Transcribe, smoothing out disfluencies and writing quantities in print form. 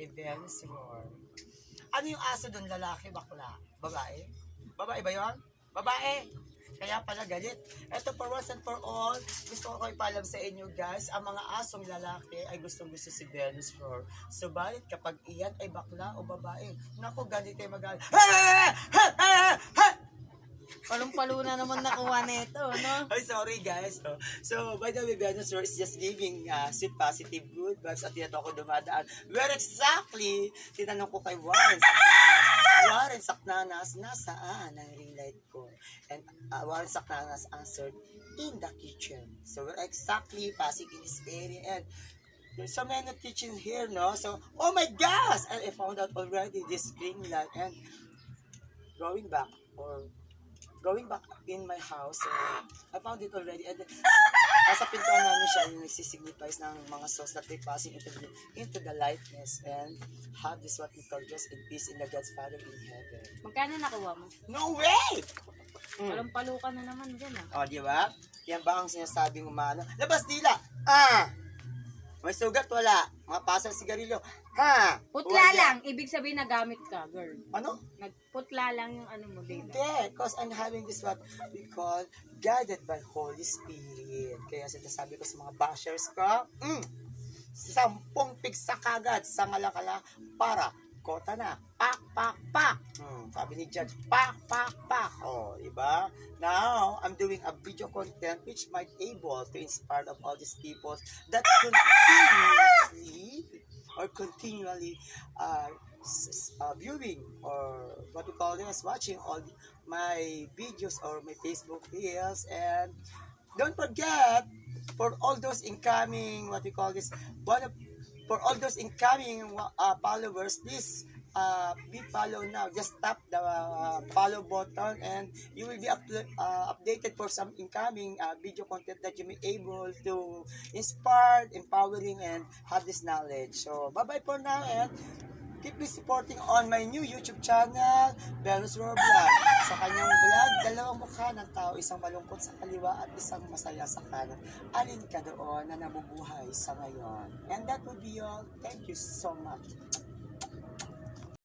kay Venus Roar. Ano yung aso doon? Lalaki, bakla? Babae? Babae ba yun? Babae! Kaya pala galit. Ito for once and for all, gusto ko ipalam sa inyo guys, ang mga asong lalaki ay gustong-gusto si Venus Roar. Subalit kapag iyan ay bakla o babae, naku, ganito ay magalit. Palong-palo na naman nakuha nito, no? Ay, sorry guys. So, by the way, Venus Roar is just giving sweet positive good vibes at dito ako dumadaan. Where exactly? Tinanong ko kay Warren Saknanas, nasaan ang ring light ko? And Warren Saknanas answered, in the kitchen. So, where exactly? Passing in this area. And there's so many kitchens here, no? So, oh my gosh! And I found out already this green light. And going back in my house, I found it already. And nasa pintuan namin siya, yung nagsisignifies ng mga souls that they passing into the lightness and have this what we call rest in peace in the God's Father in heaven. Magkano nakuha mo? No way! Palong-palo ka na naman dyan, O, di ba? Yan ba ang sinasabing umano? Labas dila! May sugat, wala. Mga pasang sigarilyo. Putla lang. Ibig sabihin nagamit ka, girl. Ano? Nagputla lang yung ano mo, baby. Hindi, because I'm having this what we call guided by Holy Spirit. Kaya sinasabi ko sa mga bashers ko, 10 pigsa kagad sa ngalakala para kota na. Pak, pak, pak. Sabi ni Judge, pak, pak, pak. Oh, diba? Now, I'm doing a video content which might able to inspire of all these people that continually viewing or what we call this, watching all my videos or my Facebook reels. And don't forget, for all those incoming, what we call this, for all those incoming followers, please be follow now. Just tap the follow button and you will be updated for some incoming video content that you may able to inspire, empowering, and have this knowledge. So, bye-bye for now and keep me supporting on my new YouTube channel, Venus Roar Vlog. Sa kanyang vlog, dalawang mukha ng tao, isang malungkot sa kaliwa at isang masaya sa kanan. Alin ka doon na nabubuhay sa ngayon? And that would be all. Thank you so much.